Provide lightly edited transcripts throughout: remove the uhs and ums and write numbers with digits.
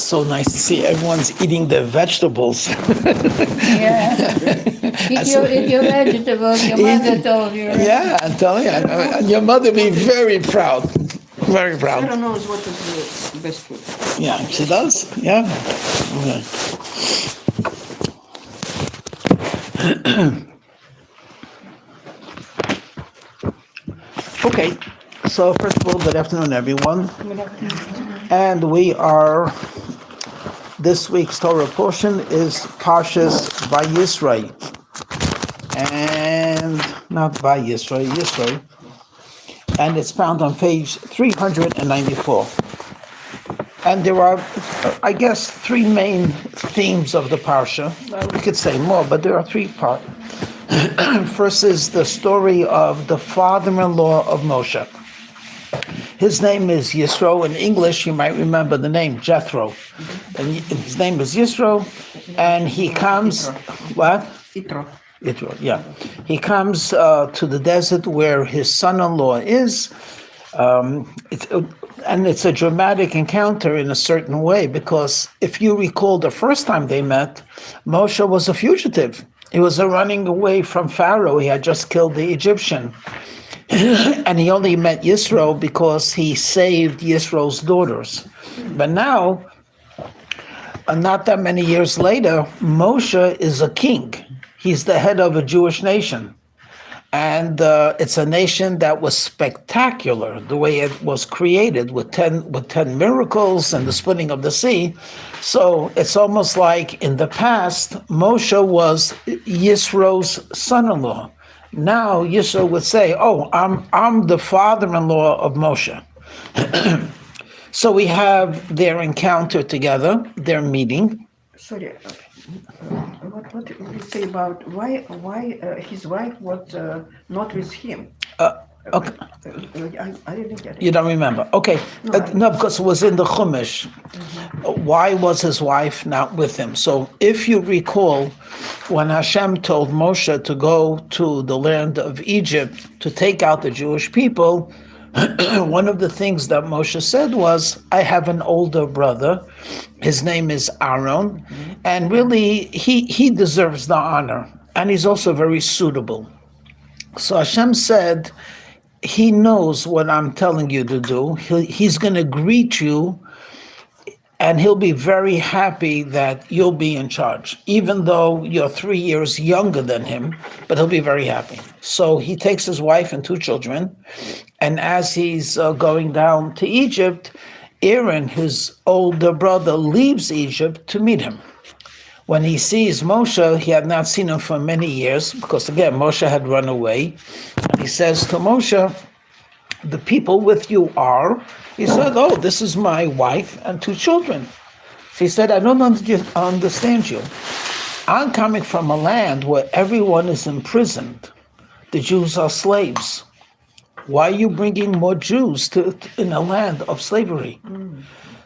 so nice to see everyone's eating their vegetables. Yeah. Eat your vegetables, your mother told you, right? Yeah, I'm telling you. And your mother be very proud. Very Sarah proud. knows what is the best food. Yeah, she does. Yeah. Okay. Okay. So first of all, good afternoon, everyone. And this week's Torah portion is Parshas Vayisrei. And not Vayisrei, Yisrei. And it's found on page 394. And there are, I guess, three main themes of the Parsha. We could say more, but there are three parts. First is the story of the father-in-law of Moshe. His name is Yisro. In English, you might remember the name Jethro. And his name is Yisro, and he comes, what? Yitro. Yitro, yeah. He comes to the desert where his son-in-law is. It's a dramatic encounter in a certain way, because if you recall the first time they met, Moshe was a fugitive. He was running away from Pharaoh. He had just killed the Egyptian. And he only met Yisro because he saved Yisro's daughters. But now, not that many years later, Moshe is a king. He's the head of a Jewish nation. And it's a nation that was spectacular, the way it was created with 10 miracles and the splitting of the sea. So it's almost like in the past, Moshe was Yisro's son-in-law. Now Yisro would say, "Oh, I'm the father-in-law of Moshe." So we have their encounter together, their meeting. Sorry, what did you say about why his wife was not with him? Okay. I didn't get it. You don't remember? Okay. No, because it was in the Chumash. Why was his wife not with him? So if you recall, when Hashem told Moshe to go to the land of Egypt to take out the Jewish people, one of the things that Moshe said was, I have an older brother. His name is Aaron. And really, he deserves the honor. And he's also very suitable. So Hashem said, he knows what I'm telling you to do. He's going to greet you, and he'll be very happy that you'll be in charge, even though you're 3 years younger than him, but he'll be very happy. So he takes his wife and 2 children, and as he's going down to Egypt, Aaron, his older brother, leaves Egypt to meet him. When he sees Moshe, he had not seen him for many years, because again, Moshe had run away. And he says to Moshe, the people with you are? He said, oh, this is my wife and 2 children. So he said, I don't understand you. I'm coming from a land where everyone is imprisoned. The Jews are slaves. Why are you bringing more Jews in a land of slavery?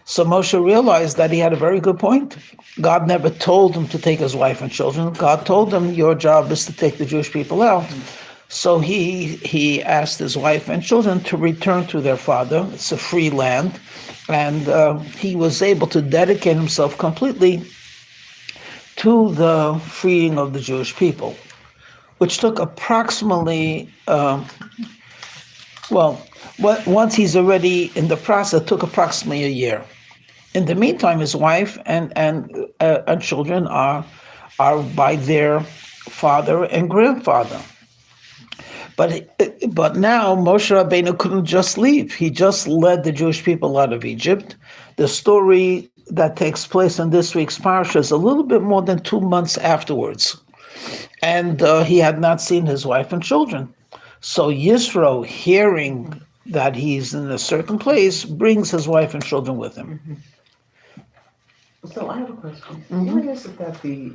So Moshe realized that he had a very good point. God never told him to take his wife and children. God told him, your job is to take the Jewish people out. So he asked his wife and children to return to their father. It's a free land. And he was able to dedicate himself completely to the freeing of the Jewish people, which took approximately, once he's already in the process, it took approximately a year. In the meantime, his wife and children are by their father and grandfather. But now Moshe Rabbeinu couldn't just leave. He just led the Jewish people out of Egypt. The story that takes place in this week's parsha is a little bit more than 2 months afterwards. And he had not seen his wife and children. So Yisro, hearing that he's in a certain place, brings his wife and children with him. So I have a question. Why is it that the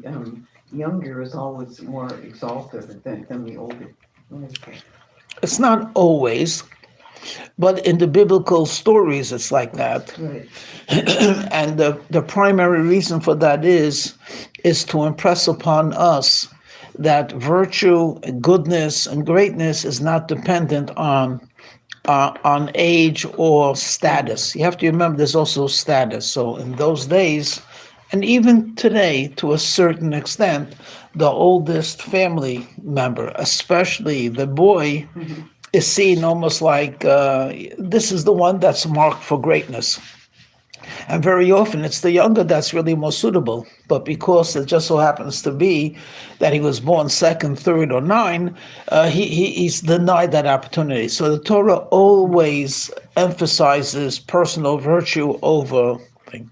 younger is always more exalted than the older? It's not always, but in the biblical stories, it's like that. Right. And the primary reason for that is to impress upon us that virtue, goodness, and greatness is not dependent on on age or status. You have to remember there's also status. So in those days, and even today, to a certain extent, the oldest family member, especially the boy, is seen almost like this is the one that's marked for greatness. And very often it's the younger that's really more suitable. But because it just so happens to be that he was born second, third, or nine, he's denied that opportunity. So the Torah always emphasizes personal virtue over thing.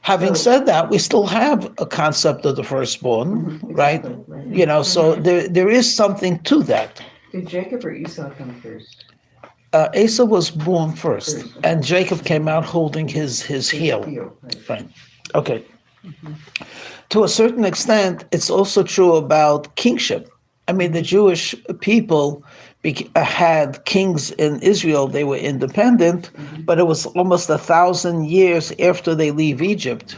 Having said that, we still have a concept of the firstborn, right? You know, so there is something to that. Did Jacob or Esau come first? Esau was born first, and Jacob came out holding his heel. Right. Okay. To a certain extent, it's also true about kingship. I mean, the Jewish people had kings in Israel. They were independent, but it was almost 1,000 years after they leave Egypt.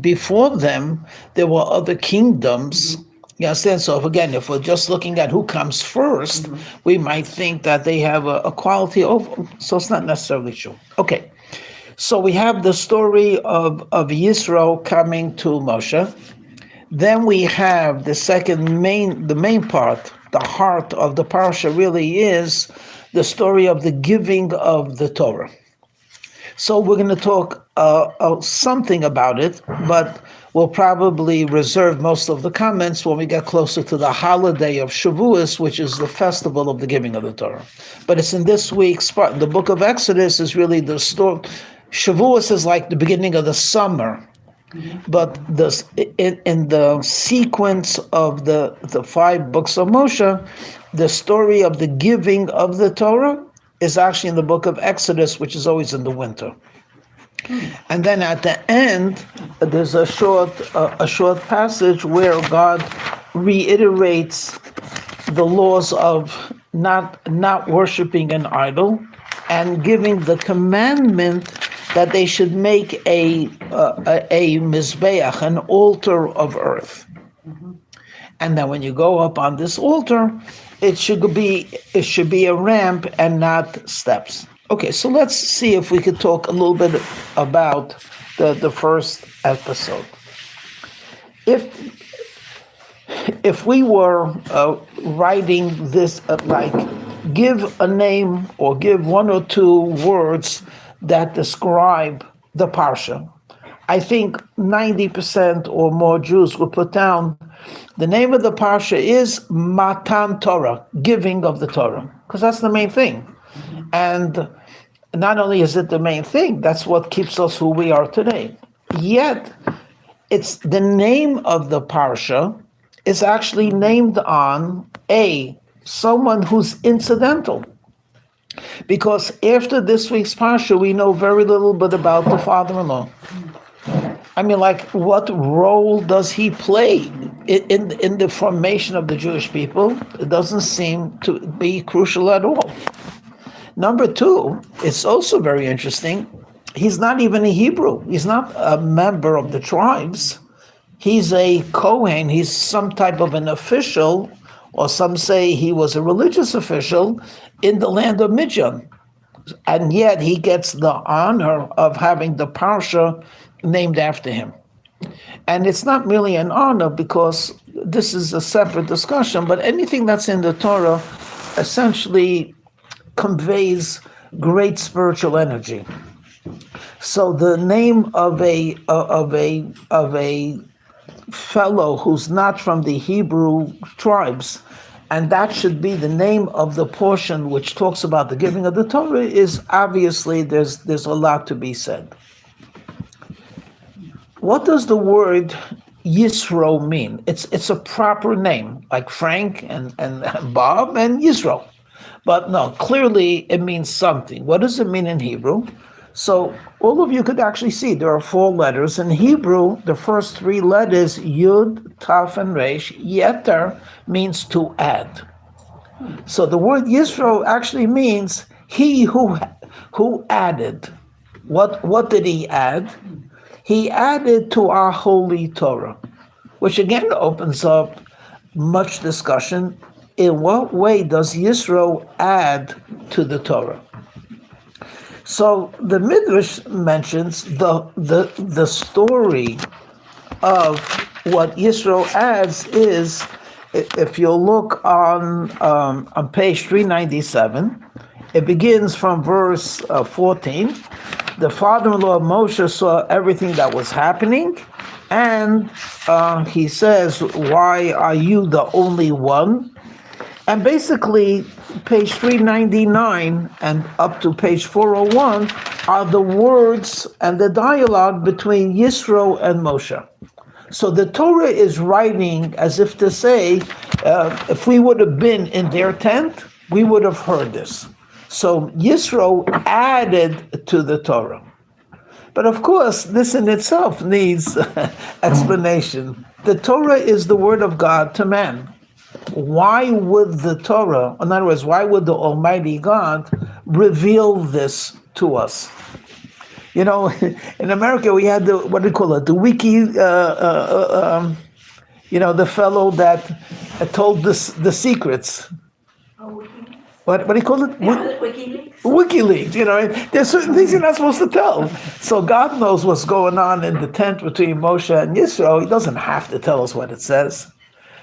Before them, there were other kingdoms. You understand? So again, if we're just looking at who comes first, we might think that they have a quality over. So it's not necessarily true. Okay. So we have the story of Yisro coming to Moshe. Then we have the main part, the heart of the parsha really is the story of the giving of the Torah. So we're going to talk something about it, but we'll probably reserve most of the comments when we get closer to the holiday of Shavuos, which is the festival of the giving of the Torah. But it's in this week's part. The book of Exodus is really the story. Shavuos is like the beginning of the summer. But in the sequence of the 5 books of Moshe, the story of the giving of the Torah is actually in the book of Exodus, which is always in the winter. And then at the end, there's a short passage where God reiterates the laws of not worshiping an idol and giving the commandment that they should make a mizbeach, an altar of earth. And then when you go up on this altar, it should be a ramp and not steps. Okay, so let's see if we could talk a little bit about the first episode. If we were writing this, give a name or give 1 or 2 words that describe the parsha, I think 90% or more Jews would put down the name of the parsha is Matan Torah, giving of the Torah, because that's the main thing. And not only is it the main thing, that's what keeps us who we are today. Yet, it's the name of the parsha is actually named on someone who's incidental. Because after this week's parsha, we know very little bit about the father-in-law. I mean, what role does he play in the formation of the Jewish people? It doesn't seem to be crucial at all. Number 2, it's also very interesting. He's not even a Hebrew. He's not a member of the tribes. He's a Kohen. He's some type of an official, or some say he was a religious official in the land of Midian. And yet he gets the honor of having the parsha named after him. And it's not merely an honor, because this is a separate discussion, but anything that's in the Torah essentially conveys great spiritual energy. So the name of a fellow who's not from the Hebrew tribes, and that should be the name of the portion which talks about the giving of the Torah, is obviously there's a lot to be said. What does the word Yisro mean? It's a proper name, like Frank and Bob and Yisro. But no, clearly it means something. What does it mean in Hebrew? So all of you could actually see there are 4 letters. In Hebrew, the first 3 letters, Yud, Taf, and Resh. Yeter means to add. So the word Yisro actually means he who added. What did he add? He added to our holy Torah, which again opens up much discussion. in what way does Yisro add to the Torah? So the Midrash mentions the story of what Yisro adds is, if you look on page 397, it begins from verse 14. The father-in-law of Moshe saw everything that was happening, and he says, "Why are you the only one?" And basically, page 399 and up to page 401 are the words and the dialogue between Yisro and Moshe. So the Torah is writing as if to say, if we would have been in their tent, we would have heard this. So Yisro added to the Torah. But of course, this in itself needs explanation. The Torah is the word of God to man. Why would the Torah, in other words, why would the Almighty God reveal this to us? You know, in America, we had what do you call it? The wiki, the fellow that told the secrets. What do you call it? WikiLeaks. WikiLeaks, there's certain things you're not supposed to tell. So God knows what's going on in the tent between Moshe and Yisro. He doesn't have to tell us what it says.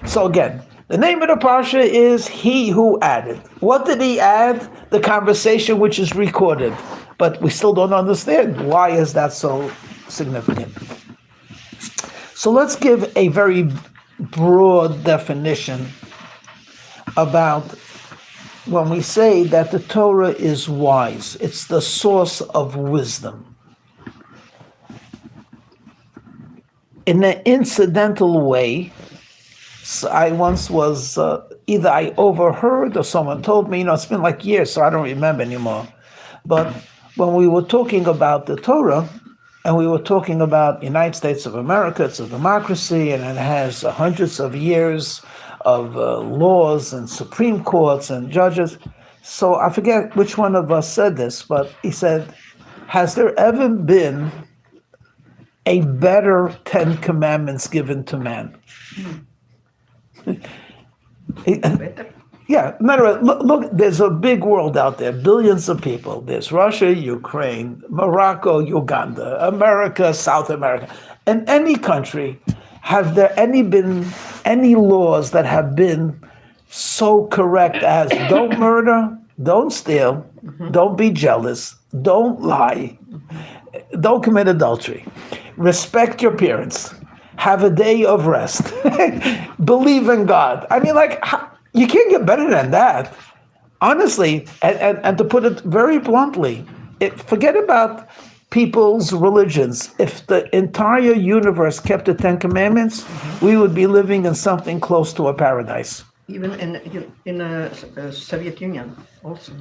So again, the name of the parsha is He Who Added. What did he add? The conversation which is recorded. But we still don't understand why is that so significant. So let's give a very broad definition about when we say that the Torah is wise. It's the source of wisdom. In an incidental way, I once was, either I overheard or someone told me, it's been like years, so I don't remember anymore. But when we were talking about the Torah, and we were talking about United States of America, it's a democracy, and it has hundreds of years of laws and Supreme Courts and judges. So I forget which one of us said this, but he said, has there ever been a better 10 commandments given to man? Yeah, in other words, look, there's a big world out there, billions of people. There's Russia, Ukraine, Morocco, Uganda, America, South America. In any country, have there been any laws that have been so correct as don't murder, don't steal, don't be jealous, don't lie, don't commit adultery, respect your parents, have a day of rest, believe in God? I mean, you can't get better than that. Honestly, and to put it very bluntly, forget about people's religions. If the entire universe kept the 10 Commandments, we would be living in something close to a paradise. Even in Soviet Union also.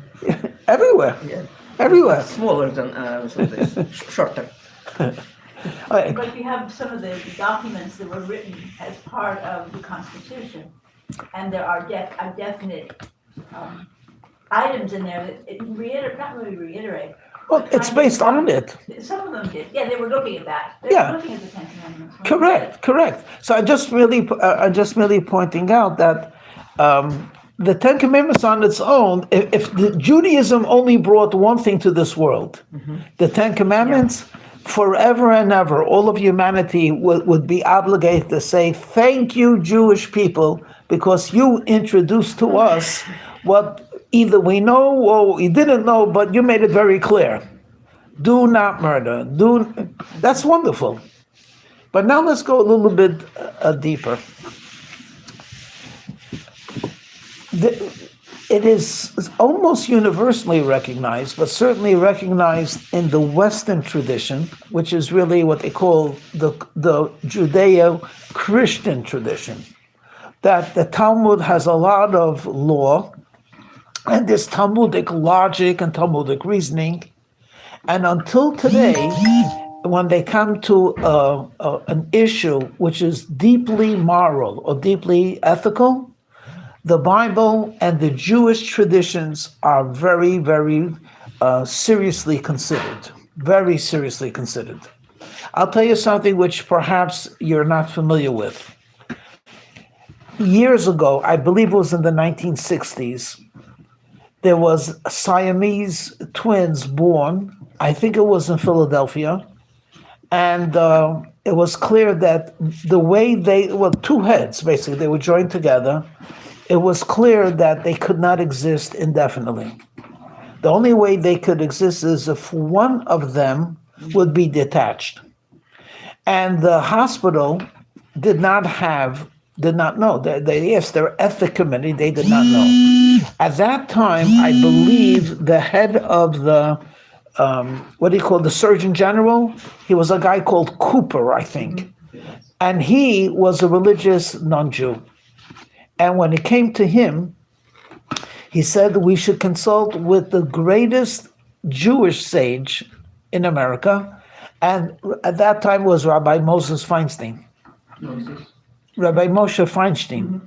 Everywhere. Yeah. Everywhere. Smaller than shorter. But you have some of the documents that were written as part of the Constitution, and there are definite items in there that not really reiterate. Well, it's based on it. Some of them did. Yeah, they were looking at that. They Yeah. were looking at the Ten Commandments. Correct. So I just merely pointing out that the 10 Commandments on its own, if Judaism only brought one thing to this world, the 10 Commandments, forever and ever, all of humanity would be obligated to say, thank you, Jewish people, because you introduced to us what either we know or we didn't know, but you made it very clear. Do not murder. That's wonderful. But now let's go a little bit deeper. It is almost universally recognized, but certainly recognized in the Western tradition, which is really what they call the Judeo-Christian tradition, that the Talmud has a lot of law, and there's Talmudic logic and Talmudic reasoning. And until today, when they come to an issue which is deeply moral or deeply ethical, the Bible and the Jewish traditions are very, very seriously considered. Very seriously considered. I'll tell you something which perhaps you're not familiar with. years ago, I believe it was in the 1960s, there was Siamese twins born. I think it was in Philadelphia. And it was clear that the way two heads, basically, they were joined together. It was clear that they could not exist indefinitely. The only way they could exist is if one of them would be detached. And the hospital did not know. They asked their ethic committee, they did not know. At that time, I believe the head of the, the Surgeon General, he was a guy called Cooper, I think. And he was a religious non-Jew. And when it came to him, he said we should consult with the greatest Jewish sage in America. And at that time was Rabbi Moses Feinstein. Rabbi Moshe Feinstein,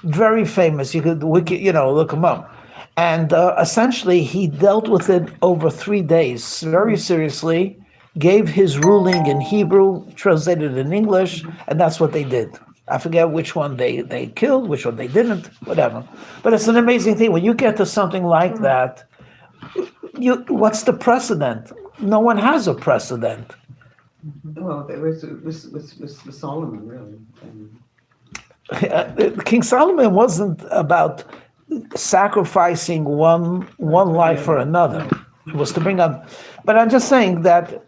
very famous. You could look him up. And essentially, he dealt with it over 3 days, very seriously, gave his ruling in Hebrew, translated in English, and that's what they did. I forget which one they killed, which one they didn't, whatever. But it's an amazing thing. When you get to something like that, what's the precedent? No one has a precedent. Well, there was Solomon, really. King Solomon wasn't about sacrificing one life for another. It was to bring up. But I'm just saying that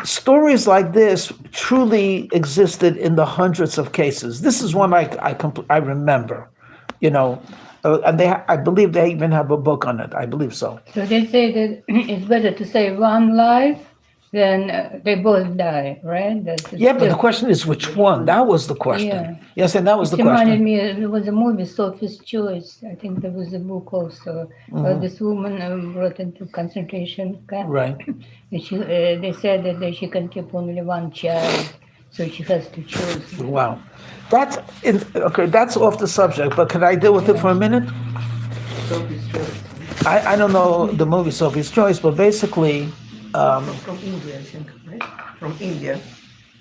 stories like this truly existed in the hundreds of cases. This is one I remember, and I believe they even have a book on it. I believe so. So they say that it's better to save one life than they both die, right? But the question is which one? That was the question. Yeah. Yes, and that was the It reminded question. me, there was a movie, Sophie's Choice. I think there was a book also. This woman brought into concentration camp. Right. And they said that she can keep only one child, so she has to choose. Wow. That's off the subject, but can I deal with it for a minute? Sophie's Choice. I don't know the movie Sophie's Choice, but basically, From India, I think, right? From India.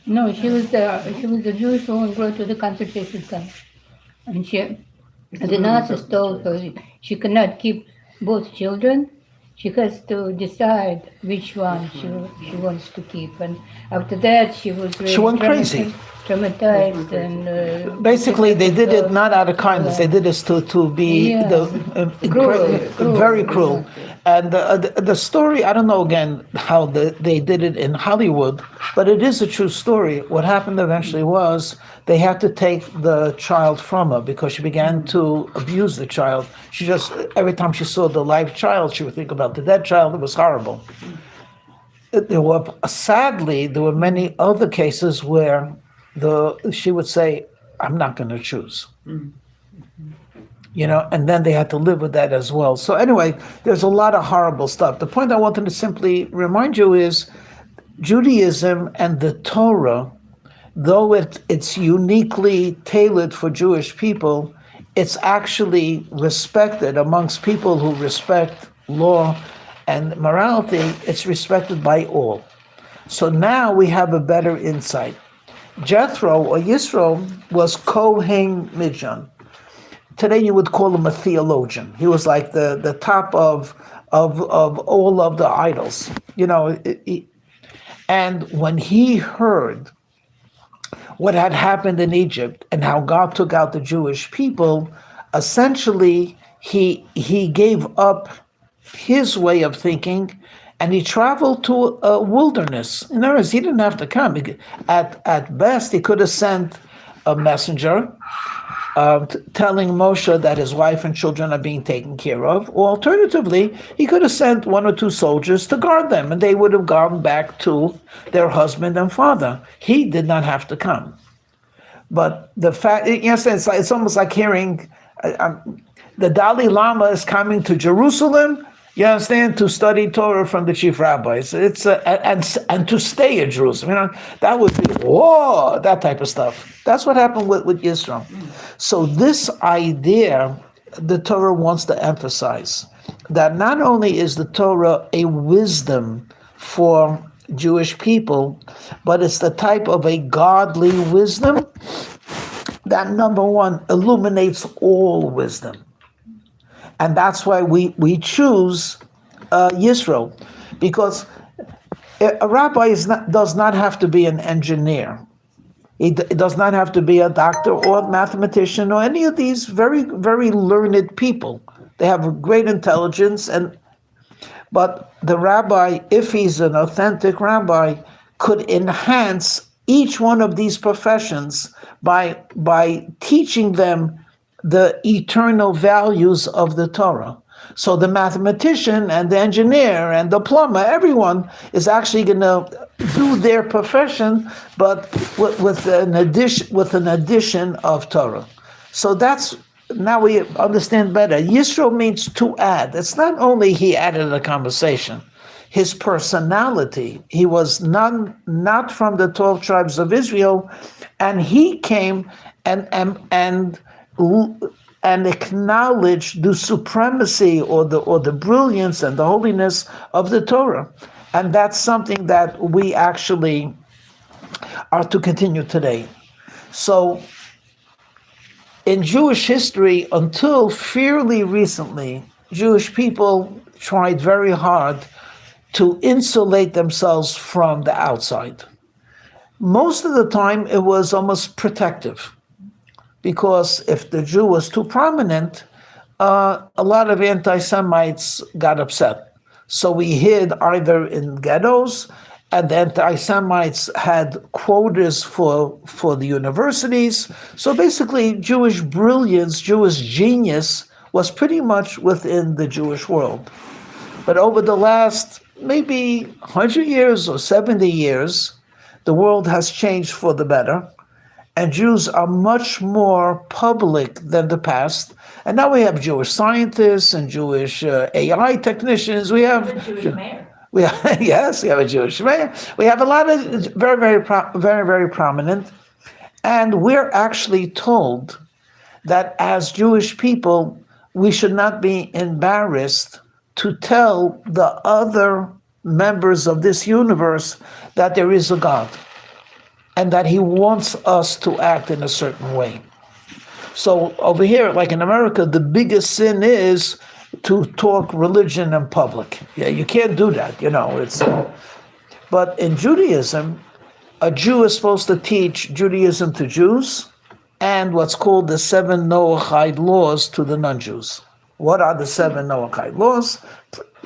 No, she was a Jewish woman brought to the concentration camp. And the Nazis told her she cannot keep both children. She has to decide which one she wants to keep. And after that, she was really went crazy. Traumatized and basically they did it not out of kindness. They did this to be Cruel. very cruel. And the story, I don't know again how they did it in Hollywood, but it is a true story. What happened eventually was they had to take the child from her because she began to abuse the child. She just, every time she saw the live child, she would think about the dead child. It was horrible. Sadly, there were many other cases where she would say, I'm not going to choose. And then they had to live with that as well. So anyway, there's a lot of horrible stuff. The point I wanted to simply remind you is Judaism and the Torah, though it's uniquely tailored for Jewish people, it's actually respected amongst people who respect law and morality. It's respected by all. So now we have a better insight. Jethro or Yisro was Kohen Midjan. Today you would call him a theologian. He was like the top of all of the idols, and when he heard what had happened in Egypt and how God took out the Jewish people, essentially he gave up his way of thinking and he traveled to a wilderness. In other words, he didn't have to come. At best, he could have sent a messenger telling Moshe that his wife and children are being taken care of. Or alternatively, he could have sent 1 or 2 soldiers to guard them, and they would have gone back to their husband and father. He did not have to come. But the fact, it's almost like hearing the Dalai Lama is coming to Jerusalem, you understand, to study Torah from the chief rabbis. It's and to stay in Jerusalem. That would be that type of stuff. That's what happened with Israel. So this idea, the Torah wants to emphasize that not only is the Torah a wisdom for Jewish people, but it's the type of a godly wisdom. that number one illuminates all wisdom. And that's why we choose Yisro, because a rabbi does not have to be an engineer. It does not have to be a doctor or a mathematician or any of these very, very learned people. They have great intelligence, but the rabbi, if he's an authentic rabbi, could enhance each one of these professions by teaching them the eternal values of the Torah. So the mathematician and the engineer and the plumber, everyone is actually going to do their profession, but with an addition of Torah. So that's, now we understand better. Yisro means to add. It's not only he added a conversation, his personality. He was not from the 12 tribes of Israel, and he came and acknowledge the supremacy or the brilliance and the holiness of the Torah. And that's something that we actually are to continue today. So in Jewish history, until fairly recently, Jewish people tried very hard to insulate themselves from the outside. Most of the time, it was almost protective, because if the Jew was too prominent, a lot of anti-Semites got upset. So we hid either in ghettos, and the anti-Semites had quotas for the universities. So basically, Jewish brilliance, Jewish genius was pretty much within the Jewish world. But over the last maybe 100 years or 70 years, the world has changed for the better. And Jews are much more public than the past. And now we have Jewish scientists and Jewish AI technicians. We have A Jewish mayor. yes, we have a Jewish mayor. We have a lot of very prominent. And we're actually told that as Jewish people, we should not be embarrassed to tell the other members of this universe that there is a God, and that he wants us to act in a certain way. So over here, like in America, the biggest sin is to talk religion in public. Yeah, you can't do that, but in Judaism, a Jew is supposed to teach Judaism to Jews and what's called the 7 Noahide laws to the non-Jews. What are the 7 Noahide laws?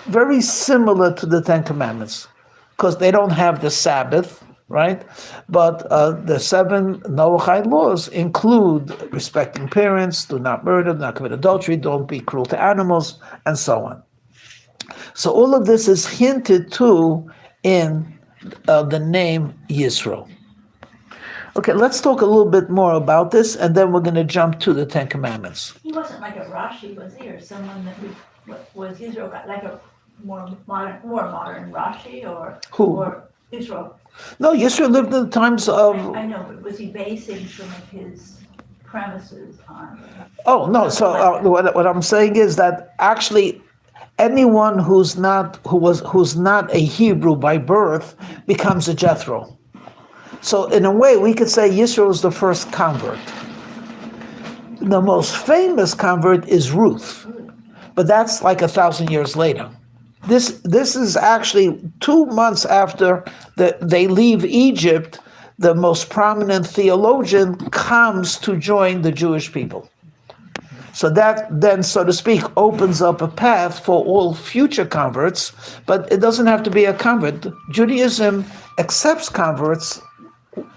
Very similar to the 10 Commandments, because they don't have the Sabbath, right? But the 7 Noahide laws include respecting parents, do not murder, do not commit adultery, don't be cruel to animals, and so on. So all of this is hinted to in the name Yisro. Okay, let's talk a little bit more about this, and then we're going to jump to the 10 Commandments. He wasn't like a Rashi, was he, or someone that was Israel, like a more modern Rashi, or Who? Or Israel? No, Yisro lived in the times of... I know, but was he basing some of his premises on? Oh, no, so what I'm saying is that actually anyone who's not a Hebrew by birth becomes a Jethro. So in a way, we could say Yisro is the first convert. The most famous convert is Ruth, but that's like 1,000 years later. This is actually 2 months after they leave Egypt. The most prominent theologian comes to join the Jewish people. So that then, so to speak, opens up a path for all future converts, but it doesn't have to be a convert. Judaism accepts converts,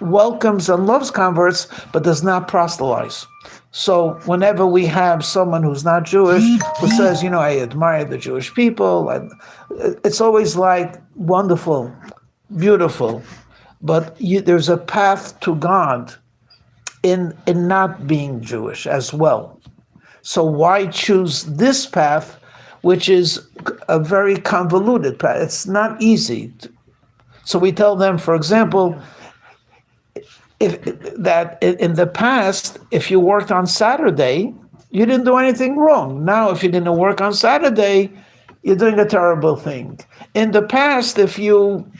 welcomes and loves converts, but does not proselytize. So whenever we have someone who's not Jewish who says, I admire the Jewish people, and it's always like wonderful, beautiful, but there's a path to God in not being Jewish as well. So why choose this path, which is a very convoluted path? It's not easy. So we tell them, for example, that in the past, if you worked on Saturday, you didn't do anything wrong. Now, if you didn't work on Saturday, you're doing a terrible thing. In the past, if you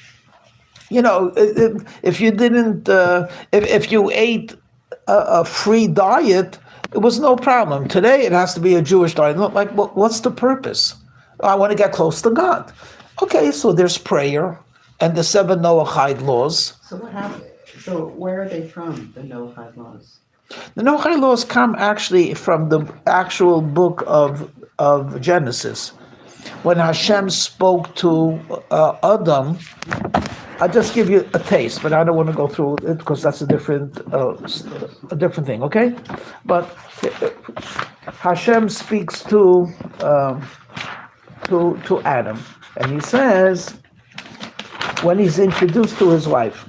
ate a free diet, it was no problem. Today it has to be a Jewish diet. Like, what's the purpose? I want to get close to God. Okay, so there's prayer and the 7 Noahide laws. So what happened? So where are they from, the Noahide laws? The Noahide laws come actually from the actual book of Genesis. When Hashem spoke to Adam, I'll just give you a taste, but I don't want to go through it because that's a different thing, okay? But Hashem speaks to Adam, and he says, when he's introduced to his wife,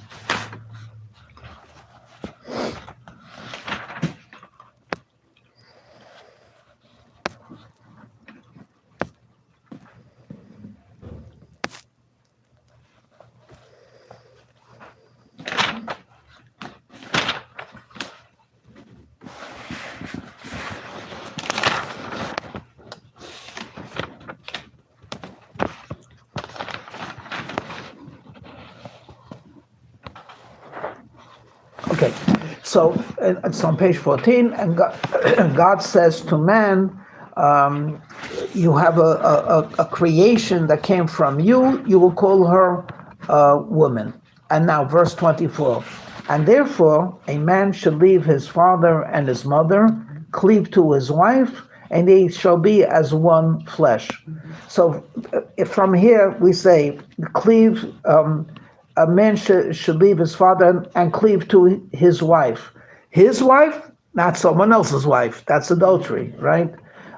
okay, so it's on page 14, and God says to man, you have a creation that came from you, you will call her woman. And now verse 24, and therefore a man should leave his father and his mother, cleave to his wife, and they shall be as one flesh. So from here we say, cleave, a man should leave his father and cleave to his wife. His wife, not someone else's wife. That's adultery, right?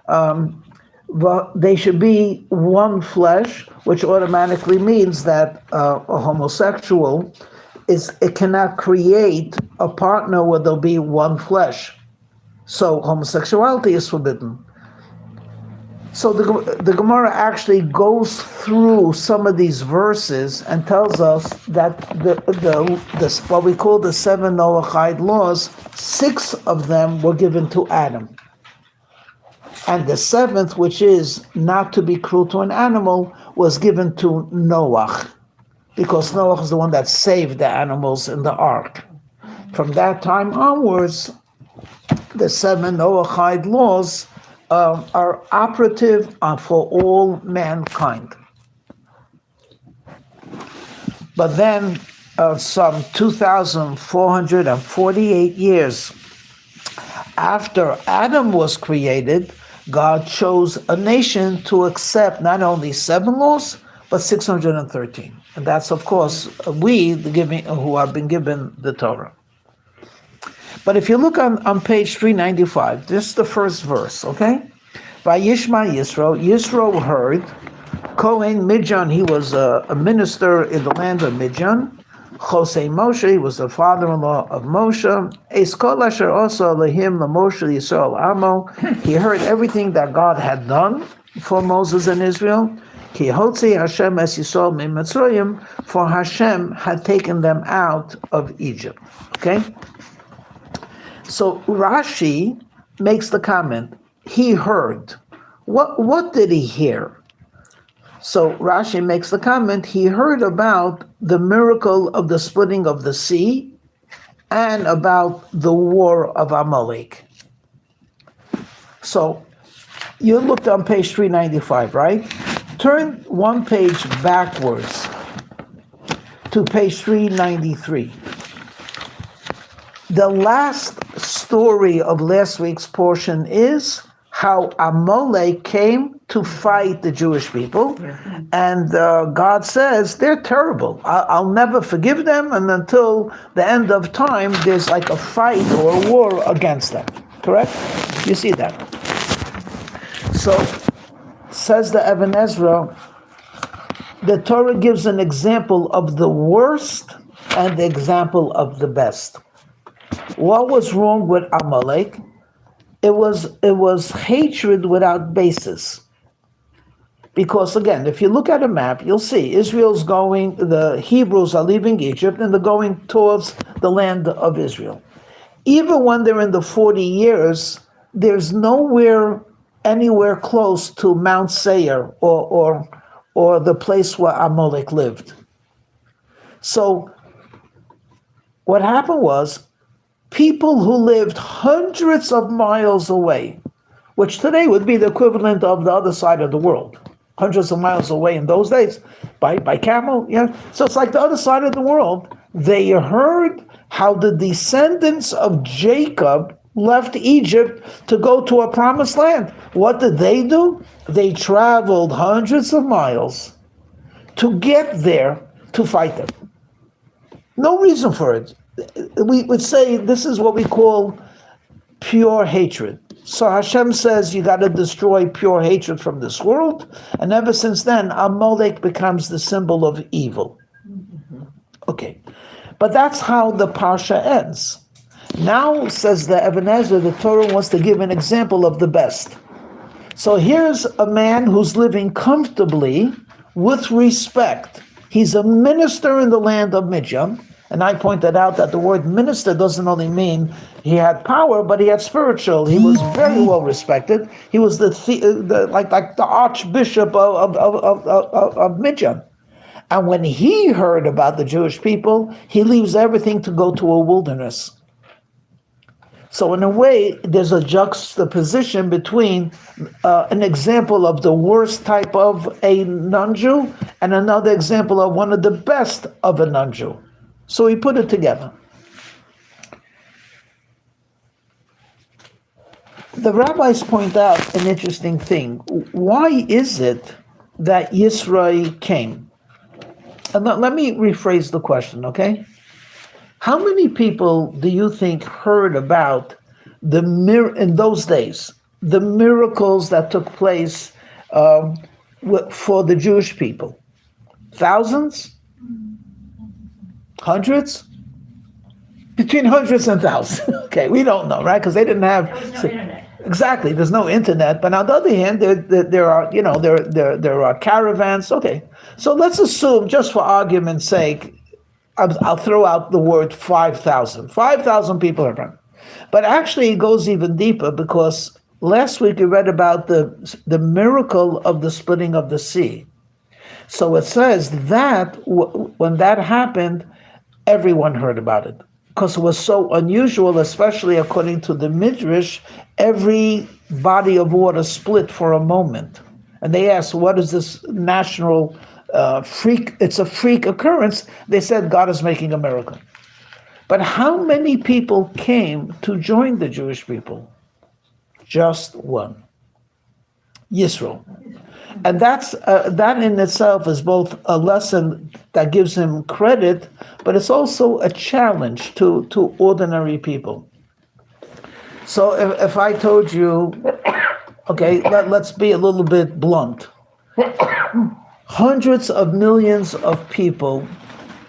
But they should be one flesh, which automatically means that a homosexual it cannot create a partner where there'll be one flesh. So homosexuality is forbidden. So the Gemara actually goes through some of these verses and tells us that the what we call the 7 Noahide laws, 6 of them were given to Adam. And the 7th, which is not to be cruel to an animal, was given to Noah, because Noah is the one that saved the animals in the ark. From that time onwards, the 7 Noahide laws are operative for all mankind. But then, some 2,448 years after Adam was created, God chose a nation to accept not only 7 laws, but 613. And that's, of course, we who have been given the Torah. But if you look on page 395, this is the first verse, okay? Vayishma Yisro heard, Kohen Midjan, he was a minister in the land of Midjan. Chosei Moshe, he was the father-in-law of Moshe. Eskol asher also lehim Moshe Yisrael Amo. He heard everything that God had done for Moses and Israel. Ki hotzi Hashem es Yisrael miMitzrayim, for Hashem had taken them out of Egypt. Okay? So Rashi makes the comment, he heard. What did he hear? So Rashi makes the comment, he heard about the miracle of the splitting of the sea and about the war of Amalek. So you looked on page 395, right? Turn one page backwards to page 393. The last story of last week's portion is how Amalek came to fight the Jewish people, and God says they're terrible. I'll never forgive them, and until the end of time, there's like a fight or a war against them. Correct? You see that? So, says the Ibn Ezra, the Torah gives an example of the worst and the example of the best. What was wrong with Amalek? It was hatred without basis. Because again, if you look at a map, you'll see the Hebrews are leaving Egypt and they're going towards the land of Israel. Even when they're in the 40 years, there's anywhere close to Mount Seir or the place where Amalek lived. So what happened was, people who lived hundreds of miles away, which today would be the equivalent of the other side of the world, hundreds of miles away in those days, by camel, yeah. So it's like the other side of the world. They heard how the descendants of Jacob left Egypt to go to a promised land. What did they do? They traveled hundreds of miles to get there to fight them. No reason for it. We would say this is what we call pure hatred. So Hashem says you got to destroy pure hatred from this world, and ever since then, Amalek becomes the symbol of evil. Okay, but that's how the Parsha ends. Now, says the Ebenezer, the Torah wants to give an example of the best. So here's a man who's living comfortably with respect. He's a minister in the land of Midian. And I pointed out that the word minister doesn't only mean he had power, but he had spiritual. He was very well respected. He was like the archbishop of Midian. And when he heard about the Jewish people, he leaves everything to go to a wilderness. So in a way, there's a juxtaposition between an example of the worst type of a non-Jew and another example of one of the best of a non-Jew. So he put it together. The rabbis point out an interesting thing. Why is it that Yisro came? And let me rephrase the question, okay? How many people do you think heard about in those days, the miracles that took place for the Jewish people? Thousands? Hundreds? Between hundreds and thousands. Okay, we don't know, right? Because they didn't have. There was no internet. Exactly, there's no internet. But on the other hand, there are caravans. Okay, so let's assume, just for argument's sake, I'll throw out the word 5,000. 5,000 people are around. But actually, it goes even deeper, because last week we read about the miracle of the splitting of the sea. So it says that when that happened, everyone heard about it, because it was so unusual, especially according to the Midrash. Every body of water split for a moment. And they asked, what is this national freak? It's a freak occurrence. They said, God is making a miracle. But how many people came to join the Jewish people? Just one. Yisro. And that in itself is both a lesson that gives him credit, but it's also a challenge to ordinary people. So if I told you, okay, let's be a little bit blunt. Hundreds of millions of people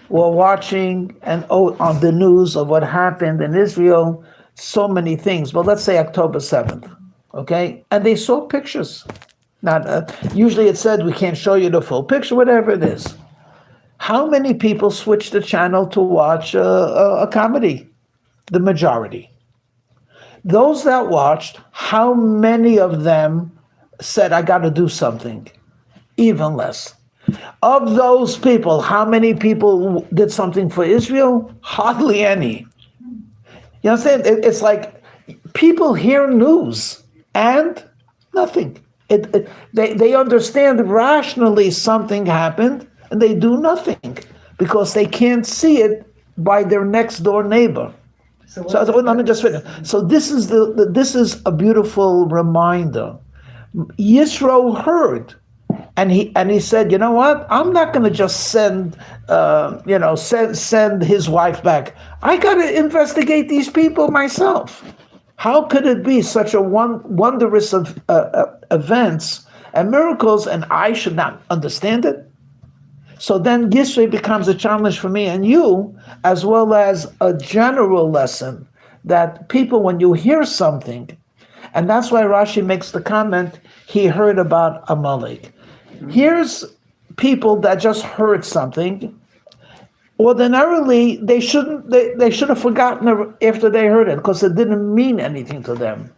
were watching and on the news of what happened in Israel, so many things, but let's say October 7th, okay? And they saw pictures. Not usually it said we can't show you the full picture, whatever it is. How many people switched the channel to watch a comedy? The majority. Those that watched, how many of them said, I got to do something? Even less. Of those people, how many people did something for Israel? Hardly any. You understand? It's like people hear news and nothing. They understand rationally something happened, and they do nothing because they can't see it by their next door neighbor. So let me just finish. So this is a beautiful reminder. Yisro heard, and he said, you know what? I'm not going to just send his wife back. I got to investigate these people myself. How could it be such a wondrous of events and miracles, and I should not understand it? So then Yisro becomes a challenge for me and you, as well as a general lesson that people, when you hear something, and that's why Rashi makes the comment, he heard about Amalek. Here's people that just heard something. Ordinarily, they should have forgotten after they heard it, because it didn't mean anything to them.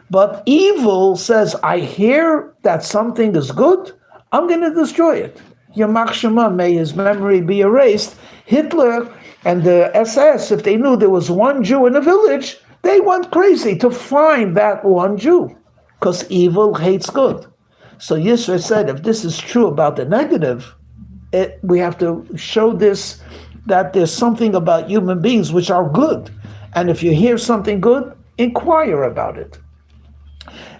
But evil says, I hear that something is good, I'm going to destroy it. Yamach Shema, may his memory be erased, Hitler and the SS, if they knew there was one Jew in a village, they went crazy to find that one Jew, because evil hates good. So Yisro said, if this is true about the negative, we have to show this, that there's something about human beings which are good. And if you hear something good, inquire about it.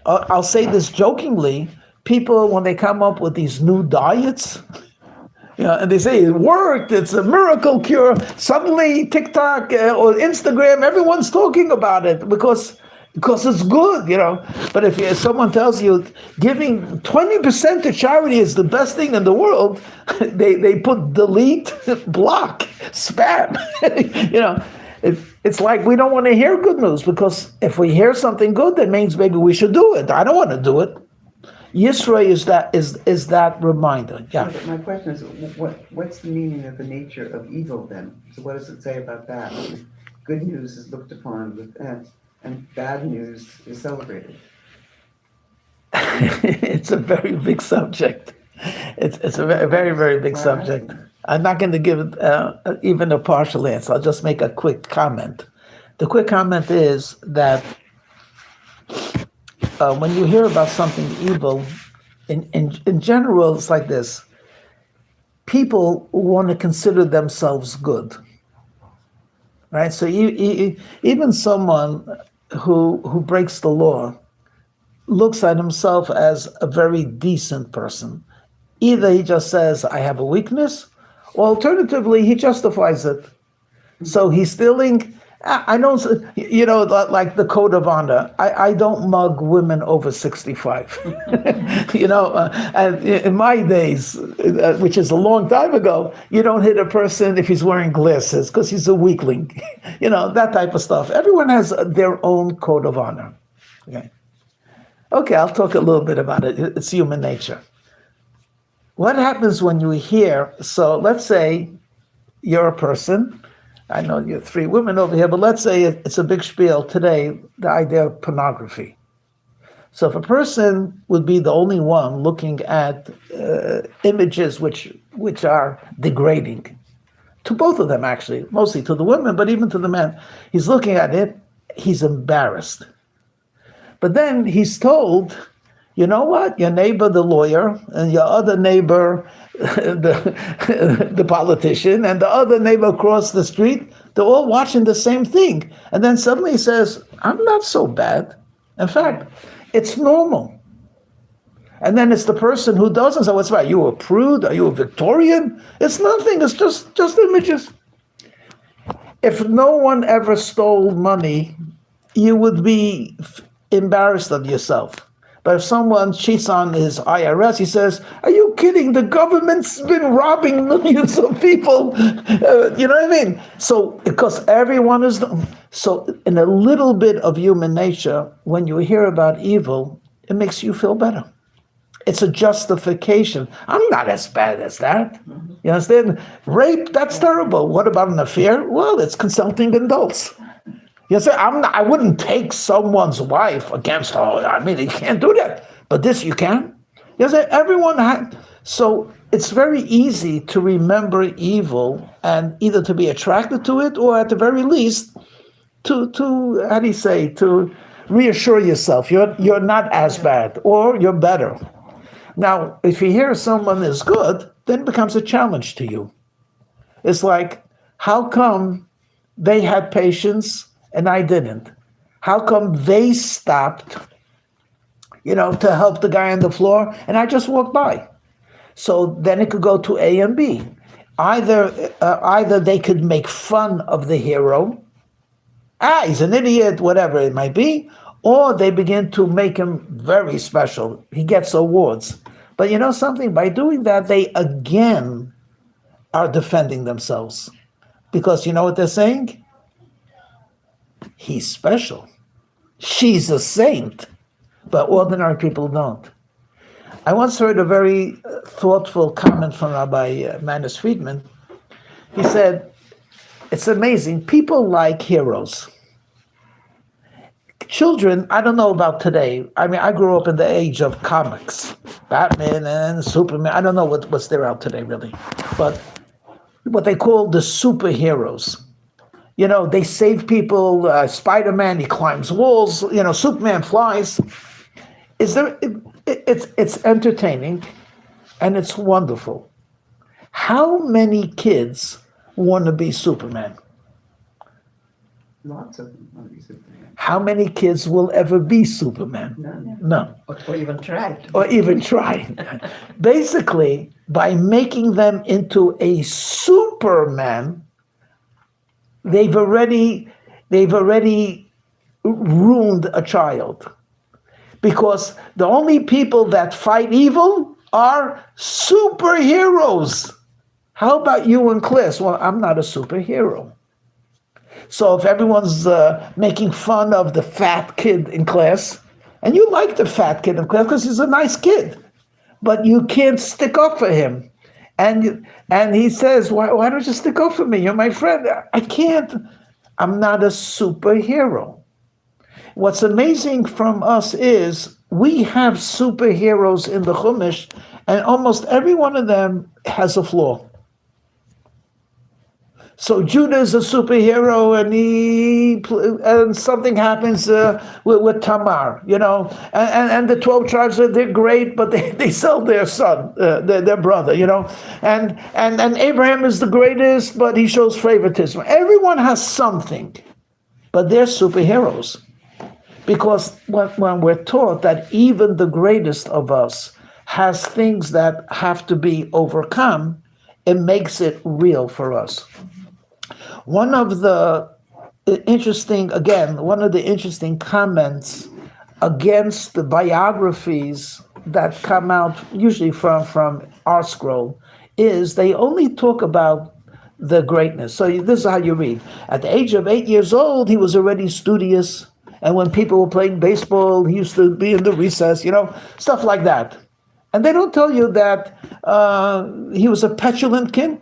I'll say this jokingly, people, when they come up with these new diets, and they say it worked, it's a miracle cure, suddenly TikTok or Instagram, everyone's talking about it because it's good, But if someone tells you giving 20% to charity is the best thing in the world, they put delete, block, spam. It's like we don't want to hear good news, because if we hear something good, that means maybe we should do it. I don't want to do it. Yisro is that reminder. Yeah. No, but my question is, what's the meaning of the nature of evil then? So what does it say about that? Good news is looked upon with and bad news is celebrated. It's a very big subject. It's a very, very big subject. I'm not going to give even a partial answer. I'll just make a quick comment. The quick comment is that when you hear about something evil, in general, it's like this. People want to consider themselves good, right? So even someone who breaks the law looks at himself as a very decent person. Either he just says, I have a weakness, or alternatively, he justifies it. So he's stealing. I don't, like the code of honor. I don't mug women over 65. And in my days, which is a long time ago, you don't hit a person if he's wearing glasses because he's a weakling. That type of stuff. Everyone has their own code of honor. Okay, I'll talk a little bit about it. It's human nature. What happens when you hear, so let's say you're a person, I know you're 3 women over here, but let's say it's a big spiel today, the idea of pornography. So if a person would be the only one looking at images which are degrading, to both of them actually, mostly to the women, but even to the men, he's looking at it, he's embarrassed. But then he's told, you know what? Your neighbor, the lawyer, and your other neighbor, the politician, and the other neighbor across the street, they're all watching the same thing. And then suddenly he says, I'm not so bad. In fact, it's normal. And then it's the person who doesn't say, what's about? Are you a prude? Are you a Victorian? It's nothing. It's just images. If no one ever stole money, you would be embarrassed of yourself. But if someone cheats on his IRS, he says, are you kidding? The government's been robbing millions of people. You know what I mean? So, because everyone is... So, in a little bit of human nature, when you hear about evil, it makes you feel better. It's a justification. I'm not as bad as that. You understand? Rape, that's terrible. What about an affair? Well, it's consulting adults. You say, I wouldn't take someone's wife against her. I mean, you can't do that. But this you can. You say, so it's very easy to remember evil and either to be attracted to it or at the very least to how do you say, to reassure yourself you're not as bad or you're better. Now, if you hear someone is good, then it becomes a challenge to you. It's like, how come they had patience and I didn't? How come they stopped, to help the guy on the floor, and I just walked by? So then it could go to A and B. Either they could make fun of the hero, he's an idiot, whatever it might be, or they begin to make him very special. He gets awards. But you know something? By doing that, they again are defending themselves. Because you know what they're saying? He's special. She's a saint. But ordinary people don't. I once heard a very thoughtful comment from Rabbi Manis Friedman. He said, it's amazing. People like heroes. Children, I don't know about today. I mean, I grew up in the age of comics. Batman and Superman. I don't know what's there out today, really. But what they call the superheroes. You know, they save people. Spider-Man, he climbs walls. You know, Superman flies. It's entertaining, and it's wonderful. How many kids want to be Superman? Lots of them want to be Superman. How many kids will ever be Superman? None. None. Or even try. Or even try. Basically, by making them into a Superman, they've already ruined a child. Because the only people that fight evil are superheroes. How about you in class? Well, I'm not a superhero. So if everyone's making fun of the fat kid in class, and you like the fat kid in class because he's a nice kid, but you can't stick up for him. And he says, why don't you stick up for me? You're my friend. I can't. I'm not a superhero. What's amazing from us is we have superheroes in the Chumash, and almost every one of them has a flaw. So Judah is a superhero, and something happens with Tamar, you know, and the 12 tribes they're great, but they sell their son, their brother, you know, and Abraham is the greatest, but he shows favoritism. Everyone has something, but they're superheroes, because when we're taught that even the greatest of us has things that have to be overcome, it makes it real for us. One of the interesting comments against the biographies that come out usually from our scroll is they only talk about the greatness. So this is how you read. At the age of 8 years old, he was already studious. And when people were playing baseball, he used to be in the recess, you know, stuff like that. And they don't tell you that he was a petulant kid.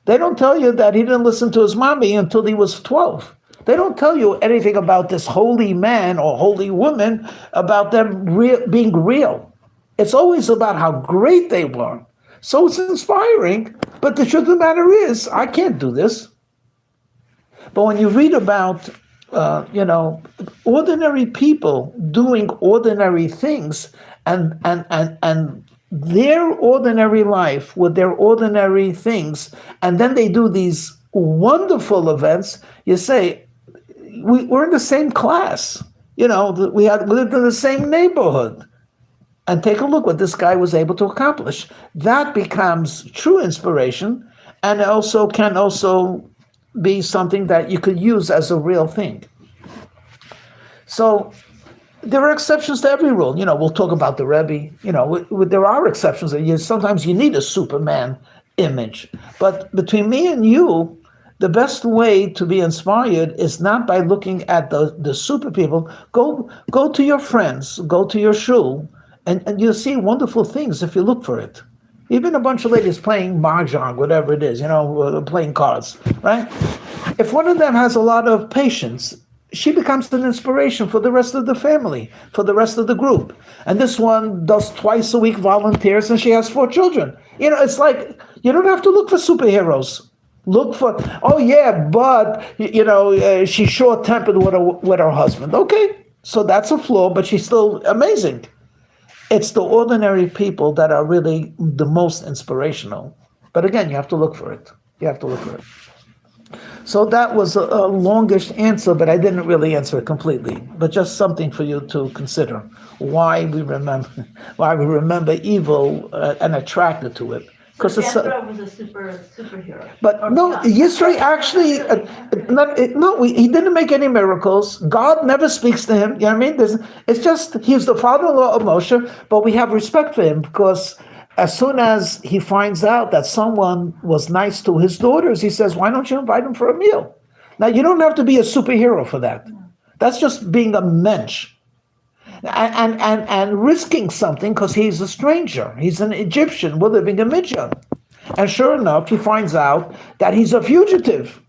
They don't tell you that he didn't listen to his mommy until he was 12. They don't tell you anything about this holy man or holy woman, about them being real. It's always about how great they were. So it's inspiring, but the truth of the matter is, I can't do this. But when you read about, ordinary people doing ordinary things, and their ordinary life with their ordinary things, and then they do these wonderful events, you say, we're in the same class. You know, we lived in the same neighborhood. And take a look what this guy was able to accomplish. That becomes true inspiration, and also can be something that you could use as a real thing. So there are exceptions to every rule. You know, we'll talk about the Rebbe. You know, there are exceptions. Sometimes you need a Superman image. But between me and you, the best way to be inspired is not by looking at the super people. Go to your friends, go to your shul, and you'll see wonderful things if you look for it. Even a bunch of ladies playing mahjong, whatever it is, playing cards, right? If one of them has a lot of patience, she becomes an inspiration for the rest of the family, for the rest of the group. And this one does twice a week volunteers, and she has 4 children. You know, it's like, you don't have to look for superheroes. Look for, she's short-tempered with her husband. Okay, so that's a flaw, but she's still amazing. It's the ordinary people that are really the most inspirational. But again, you have to look for it. So that was a longish answer, but I didn't really answer it completely. But just something for you to consider: why we remember evil and attracted to it. Because Yisro was a superhero. But no, Yisro actually, he didn't make any miracles. God never speaks to him. You know what I mean? It's just, he's the father-in-law of Moshe, but we have respect for him because as soon as he finds out that someone was nice to his daughters, he says, why don't you invite him for a meal? Now, you don't have to be a superhero for that. That's just being a mensch. And risking something because he's a stranger. He's an Egyptian. We're living in Midian. And sure enough, he finds out that he's a fugitive.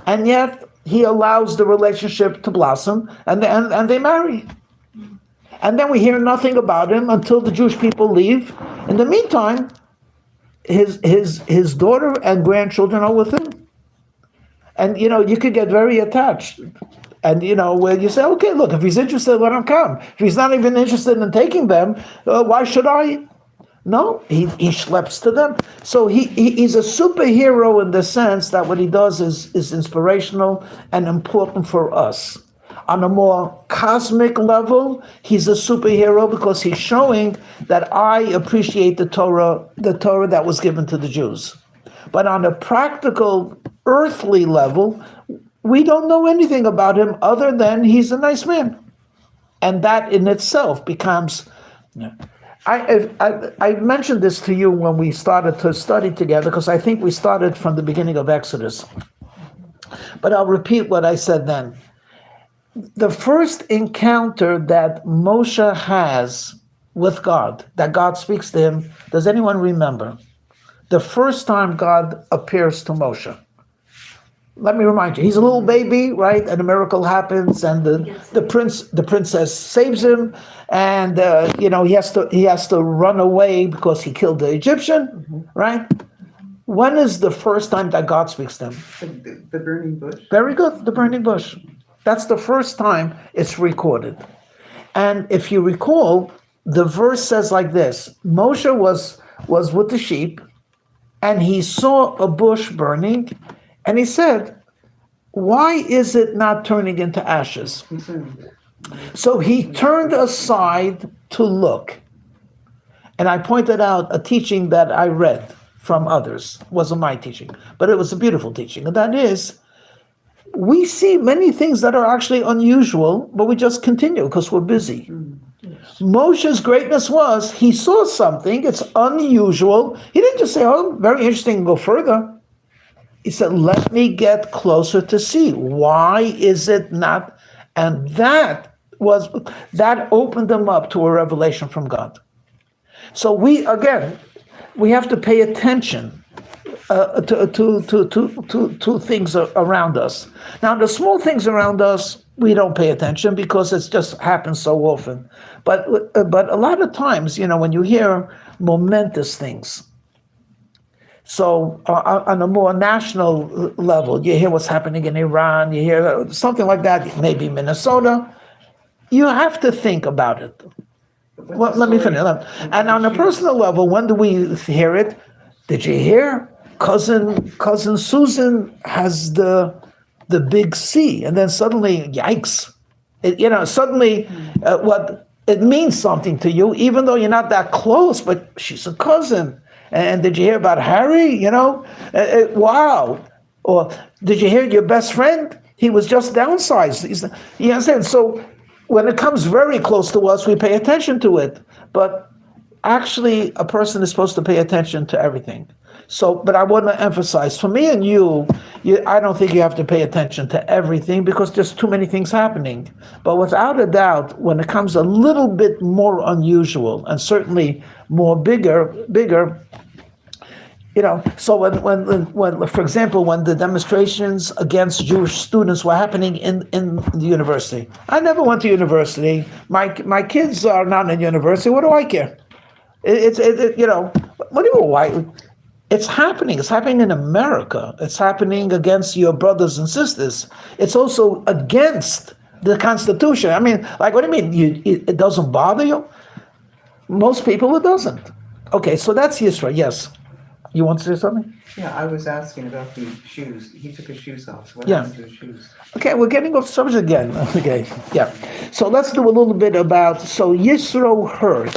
And yet, he allows the relationship to blossom, and they marry. And then we hear nothing about him until the Jewish people leave, In the meantime, his daughter and grandchildren are with him. And, you could get very attached. And, where you say, okay, look, if he's interested, let him come. If he's not even interested in taking them, why should I? No, he schleps to them. So he's a superhero in the sense that what he does is inspirational and important for us. On a more cosmic level, he's a superhero because he's showing that I appreciate the Torah that was given to the Jews. But on a practical, earthly level, we don't know anything about him other than he's a nice man. And that in itself becomes... I mentioned this to you when we started to study together, because I think we started from the beginning of Exodus. But I'll repeat what I said then. The first encounter that Moshe has with God, that God speaks to him, does anyone remember? The first time God appears to Moshe. Let me remind you, he's a little baby, right? And a miracle happens, and the princess saves him, and he has to run away because he killed the Egyptian, right? When is the first time that God speaks to him? The burning bush. Very good, the burning bush. That's the first time it's recorded. And if you recall, the verse says like this: Moshe was with the sheep, and he saw a bush burning, and he said, why is it not turning into ashes? So he turned aside to look. And I pointed out a teaching that I read from others. It wasn't my teaching, but it was a beautiful teaching. And that is, we see many things that are actually unusual, but we just continue because we're busy. Moshe's greatness was, he saw something, it's unusual. He didn't just say, oh, very interesting, go further. He said, let me get closer to see. Why is it not? And that opened them up to a revelation from God. So we have to pay attention to things around us. Now, the small things around us, we don't pay attention because it just happens so often. But a lot of times, when you hear momentous things, so on a more national level, you hear what's happening in Iran, you hear something like that, maybe Minnesota, you have to think about it. Well, let me finish. And on a personal level, when do we hear it? Did you hear? Cousin Susan has the big C, and then suddenly, yikes! Suddenly, what it means something to you, even though you're not that close, but she's a cousin. And did you hear about Harry? Wow! Or did you hear your best friend? He was just downsized. You understand? So when it comes very close to us, we pay attention to it. But actually, a person is supposed to pay attention to everything. So, but I want to emphasize, for me and you, I don't think you have to pay attention to everything because there's too many things happening. But without a doubt, when it comes a little bit more unusual and certainly more bigger, so when, for example, when the demonstrations against Jewish students were happening in the university, I never went to university. My kids are not in university. What do I care? What do you why? It's happening. It's happening in America. It's happening against your brothers and sisters. It's also against the Constitution. I mean, what do you mean? It doesn't bother you? Most people, it doesn't. Okay, so that's Yisra. Yes. You want to say something? Yeah, I was asking about the shoes. He took his shoes off. What Yeah. happened to his shoes? Okay, we're getting off subject again. Okay, yeah. So let's do a little bit about, so Yisro heard.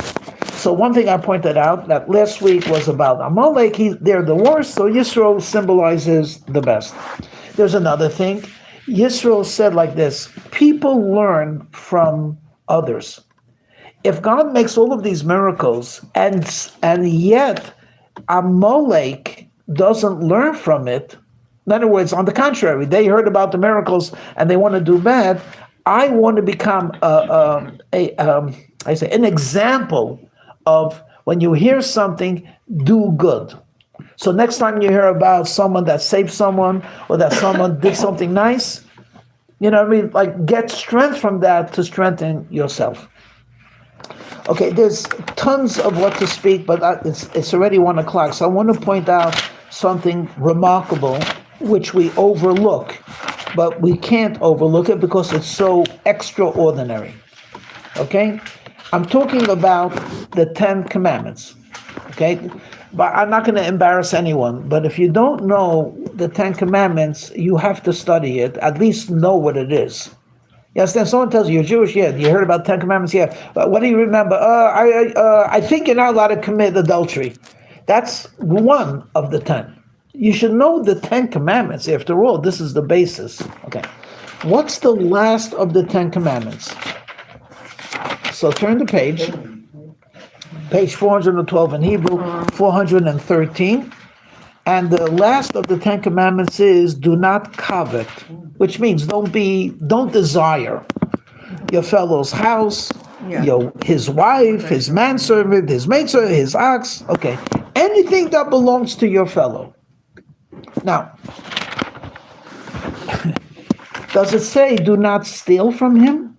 So one thing I pointed out that last week was about Amalek. They're the worst, so Yisro symbolizes the best. There's another thing. Yisro said like this: people learn from others. If God makes all of these miracles and yet Amalek doesn't learn from it, in other words, on the contrary, they heard about the miracles and they want to do bad, I want to become an example of when you hear something, do good. So next time you hear about someone that saved someone or that someone did something nice, get strength from that to strengthen yourself. Okay, there's tons of what to speak, but it's already 1:00, so I want to point out something remarkable which we overlook, but we can't overlook it because it's so extraordinary. Okay? I'm talking about the 10 Commandments. Okay? But I'm not going to embarrass anyone, but if you don't know the 10 Commandments, you have to study it, at least know what it is. You understand? Someone tells you, you're Jewish, yeah, you heard about 10 Commandments, yeah. What do you remember? I think you're not allowed to commit adultery. That's one of the 10. You should know the 10 Commandments. After all, this is the basis. Okay. What's the last of the 10 Commandments? So turn the page 412 in Hebrew, 413. And the last of the 10 Commandments is do not covet, which means don't desire your fellow's house, his wife, his manservant, his maidservant, his ox. Okay. Anything that belongs to your fellow. Now, does it say do not steal from him?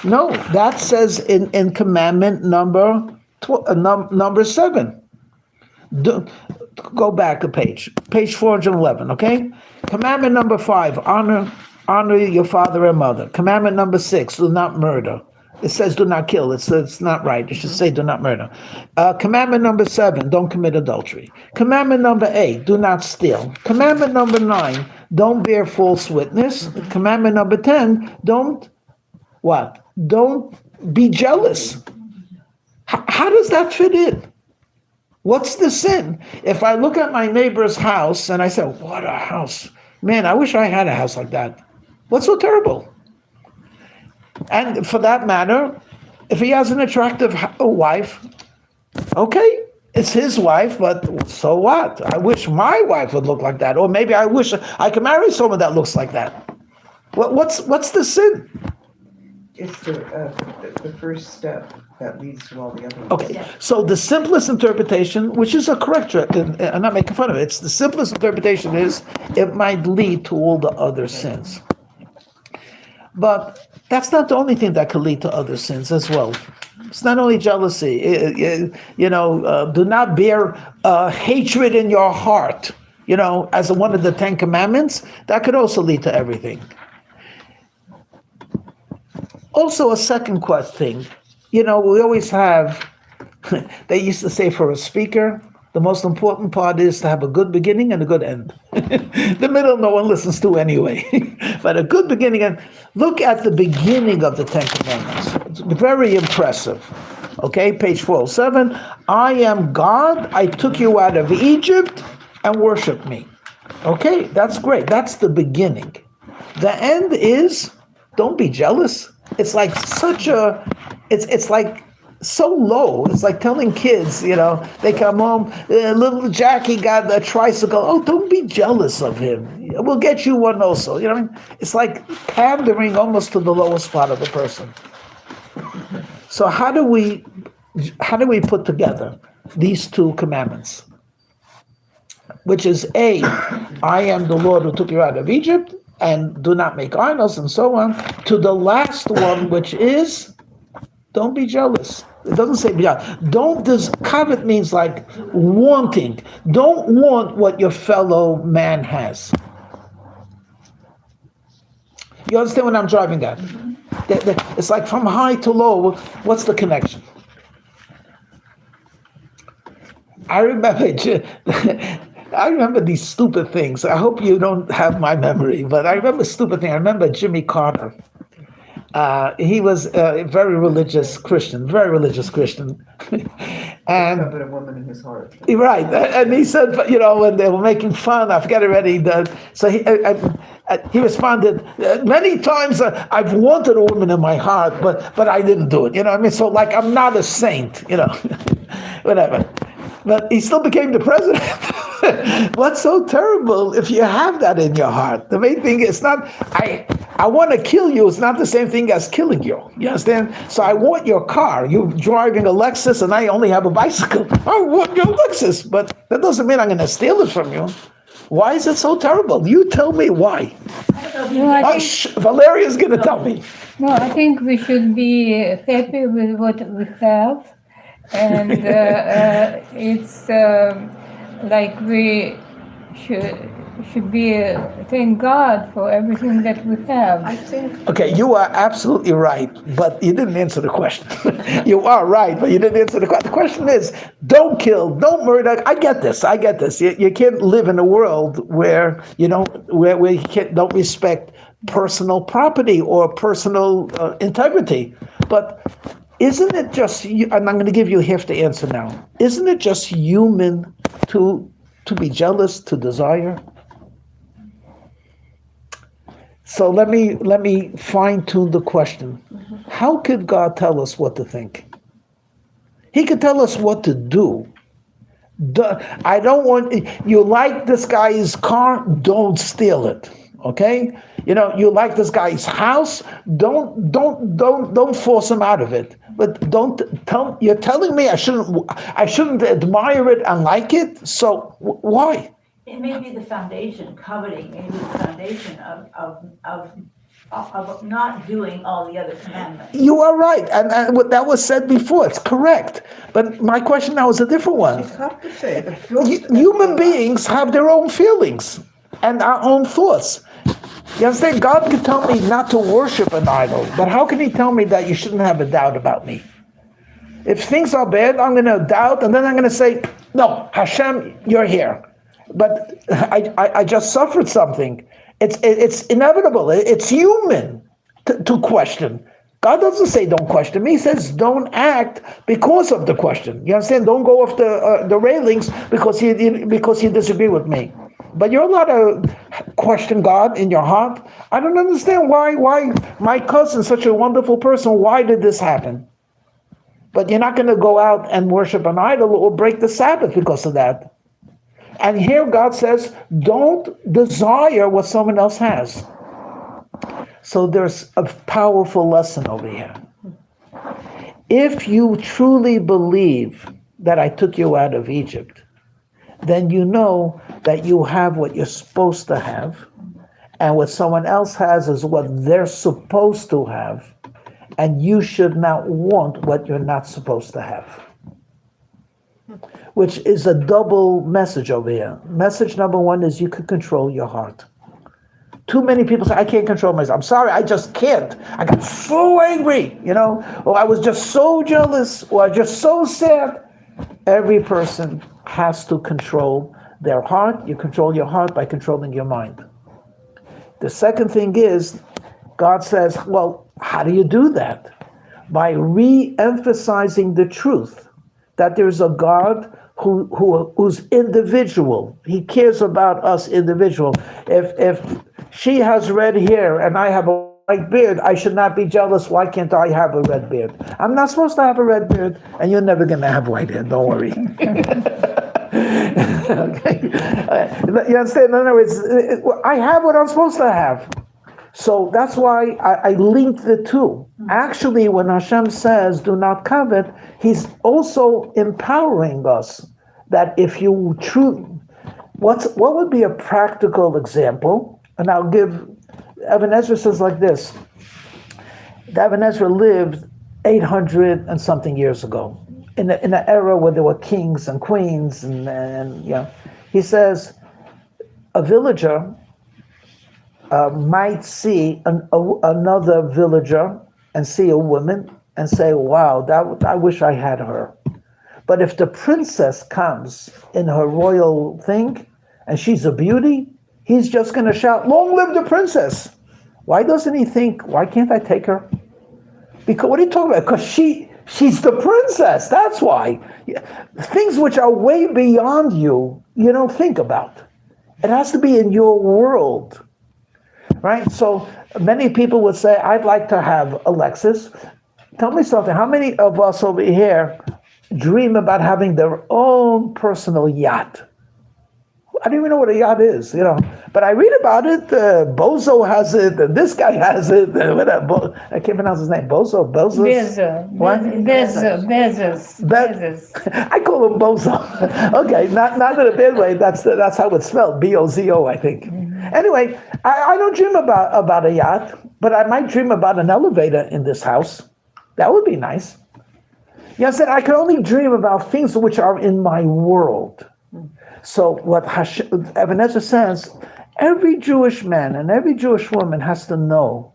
No, that says in commandment number 7. Go back a page 411, okay? Commandment number 5, honor your father and mother. Commandment number 6, do not murder. It says do not kill. It's not right. It should say do not murder. Commandment number 7, don't commit adultery. Commandment number 8, do not steal. Commandment number 9, don't bear false witness. Commandment number 10, don't be jealous. How does that fit in? What's the sin? If I look at my neighbor's house and I say, what a house. Man, I wish I had a house like that. What's so terrible? And for that matter, if he has an attractive wife, okay, it's his wife, but so what? I wish my wife would look like that. Or maybe I wish I could marry someone that looks like that. What's the sin? It's the first step that leads to all the other ones. Okay, so the simplest interpretation, which is a correct, and I'm not making fun of it, it's the simplest interpretation is it might lead to all the other sins. But that's not the only thing that could lead to other sins as well. It's not only jealousy, do not bear hatred in your heart, as one of the 10 Commandments. That could also lead to everything. Also, a second thing, we always have, they used to say for a speaker, the most important part is to have a good beginning and a good end. The middle, no one listens to anyway. But a good beginning, and look at the beginning of the 10 Commandments. It's very impressive. Okay, page 407. I am God, I took you out of Egypt and worship me. Okay, that's great. That's the beginning. The end is, don't be jealous. It's like it's like so low. It's like telling kids, they come home, little Jackie got a tricycle. Oh, don't be jealous of him. We'll get you one also. You know what I mean? It's like pandering almost to the lowest part of the person. So how do we put together these 2 commandments? Which is A, I am the Lord who took you out of Egypt, and do not make idols, and so on, to the last one, which is, don't be jealous. It doesn't say be jealous. Covet means like wanting. Don't want what your fellow man has. You understand what I'm driving at? It's like from high to low. What's the connection? I remember these stupid things. I hope you don't have my memory, but I remember stupid things. I remember Jimmy Carter. He was a very religious Christian. And Covet a woman in his heart. Right. And he said, when they were making fun, I forget already. So he responded, many times I've wanted a woman in my heart, but I didn't do it. You know what I mean? So like, I'm not a saint, whatever. But he still became the president. What's so terrible if you have that in your heart? The main thing is not, I want to kill you. It's not the same thing as killing you. You understand? So I want your car. You're driving a Lexus and I only have a bicycle. I want your Lexus. But that doesn't mean I'm going to steal it from you. Why is it so terrible? You tell me why. Valeria's going to tell me. No, I think we should be happy with what we have, and it's like we should be thank God for everything that we have. I think Okay, you are absolutely right, but you didn't answer the question. You are right, but you didn't answer the question. The question is, don't kill, don't murder. I get this. You can't live in a world where where you don't respect personal property or personal integrity. But isn't it just? And I'm going to give you half the answer now. Isn't it just human to be jealous, to desire? So let me fine tune the question. How could God tell us what to think? He could tell us what to do. I don't want you like this guy's car, don't steal it. Okay? You like this guy's house, don't force him out of it. But you're telling me I shouldn't admire it and like it? So why? It may be the foundation, coveting, maybe the foundation of not doing all the other commandments. You are right, and what that was said before, it's correct. But my question now is a different one. it's hard to say. Human beings have their own feelings and our own thoughts. You understand? God can tell me not to worship an idol, but how can He tell me that you shouldn't have a doubt about me? If things are bad, I'm going to doubt, and then I'm going to say, no, Hashem, you're here. But I just suffered something. It's inevitable. It's human to question. God doesn't say don't question me. He says don't act because of the question. You understand? Don't go off the railings because you disagree with me. But you're allowed to question God in your heart. I don't understand why my cousin, such a wonderful person, why did this happen? But you're not going to go out and worship an idol or break the Sabbath because of that. And here God says, don't desire what someone else has. So there's a powerful lesson over here. If you truly believe that I took you out of Egypt, then you know that you have what you're supposed to have, and what someone else has is what they're supposed to have, and you should not want what you're not supposed to have. Which is a double message over here. Message number one is you can control your heart. Too many people say, I can't control myself. I'm sorry, I just can't. I got so angry, or I was just so jealous, or I just so sad. Every person has to control their heart. You control your heart by controlling your mind. The second thing is, God says, well, how do you do that? By re-emphasizing the truth that there's a God who's individual. He cares about us individual. If she has red hair and I have a white beard, I should not be jealous. Why can't I have a red beard? I'm not supposed to have a red beard, and you're never going to have white hair. Don't worry. Okay. You understand? In other words, I have what I'm supposed to have. So that's why I linked the two. Actually, when Hashem says, do not covet, He's also empowering us that if you what would be a practical example? And I'll give, Ibn Ezra says like this. Ibn Ezra lived 800 and something years ago, in an era where there were kings and queens, and he says, a villager might see another villager and see a woman and say, wow, I wish I had her. But if the princess comes in her royal thing and she's a beauty, he's just going to shout, long live the princess. Why doesn't he think, why can't I take her? Because what are you talking about? Because she's the princess. That's why. Things which are way beyond you don't think about. It has to be in your world. Right? So many people would say, I'd like to have a Lexus. Tell me something. How many of us over here dream about having their own personal yacht? I don't even know what a yacht is, But I read about it. Bozo has it, and this guy has it. I can't pronounce his name. Bozo. Bezos. I call him Bozo. Okay, not in a bad way. That's how it's spelled. Bozo, I think. Anyway, I don't dream about a yacht, but I might dream about an elevator in this house. That would be nice. Yes, I can only dream about things which are in my world. So what Ebenezer says, every Jewish man and every Jewish woman has to know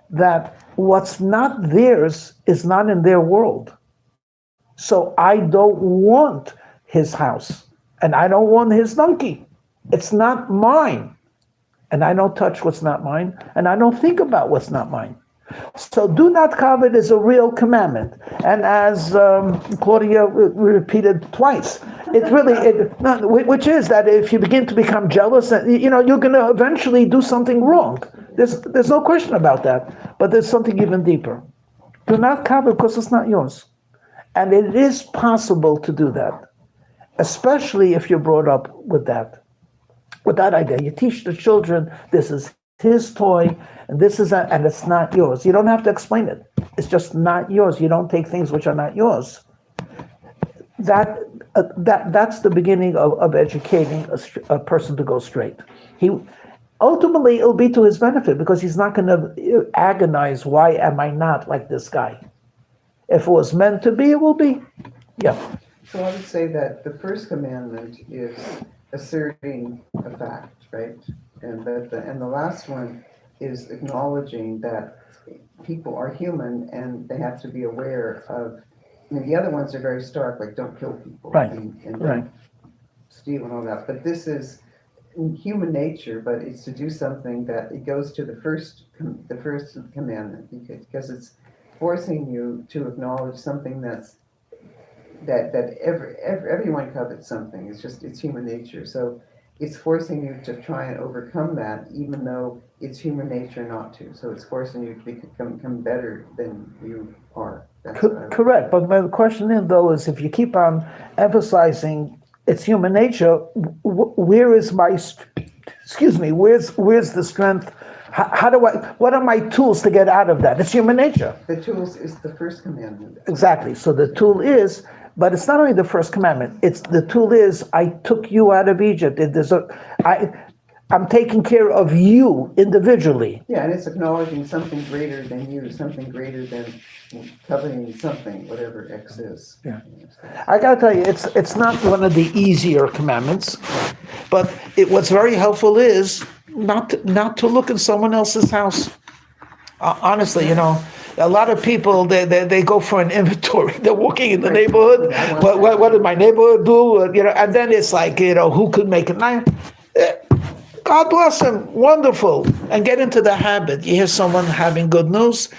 that what's not theirs is not in their world. So I don't want his house, and I don't want his donkey. It's not mine. And I don't touch what's not mine, and I don't think about what's not mine. So do not covet is a real commandment. And as Claudia repeated twice, which is that if you begin to become jealous, you're going to eventually do something wrong. There's no question about that. But there's something even deeper. Do not covet because it's not yours. And it is possible to do that, especially if you're brought up with that idea. You teach the children this is his toy, and and it's not yours. You don't have to explain it. It's just not yours. You don't take things which are not yours. That's the beginning of educating a person to go straight. Ultimately, it'll be to his benefit because he's not going to agonize, why am I not like this guy? If it was meant to be, it will be. Yeah. So I would say that the first commandment is asserting a fact, right? And the last one is acknowledging that people are human and they have to be aware of. The other ones are very stark, like don't kill people, right, and right. Don't steal and all that. But this is human nature, but it's to do something that it goes to the first commandment because it's forcing you to acknowledge something that everyone covets something. It's human nature. So it's forcing you to try and overcome that, even though it's human nature not to. So it's forcing you to become better than you are. Correct. But the question is if you keep on emphasizing it's human nature, where's the strength? What are my tools to get out of that? It's human nature. The tools is the first commandment. Exactly. So the tool is, but it's not only the first commandment. The tool is, I took you out of Egypt. I'm taking care of you individually. Yeah, and it's acknowledging something greater than you, something greater than coveting something, whatever X is. Yeah. I gotta tell you, it's not one of the easier commandments, but what's very helpful is not to look in someone else's house. Honestly, a lot of people they go for an inventory. They're walking in the neighborhood. What did my neighborhood do? And then it's like who could make it nice. God bless him, wonderful. And get into the habit. You hear someone having good news,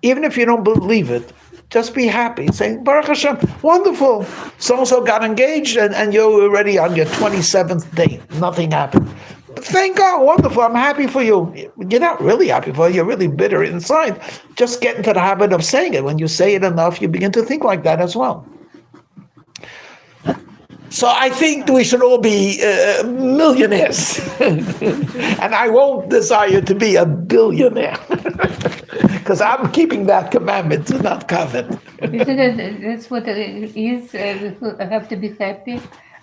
even if you don't believe it, just be happy. Say, Baruch Hashem, wonderful. So-and-so got engaged and you're already on your 27th date. Nothing happened. Thank God, wonderful. I'm happy for you. You're not really happy for you. You're really bitter inside. Just get into the habit of saying it. When you say it enough, you begin to think like that as well. So I think we should all be millionaires. And I won't desire to be a billionaire. Because I'm keeping that commandment to not covet. That's what it is. We have to be happy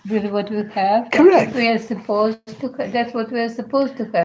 with what we have. Correct. We are supposed to. That's what we are supposed to have.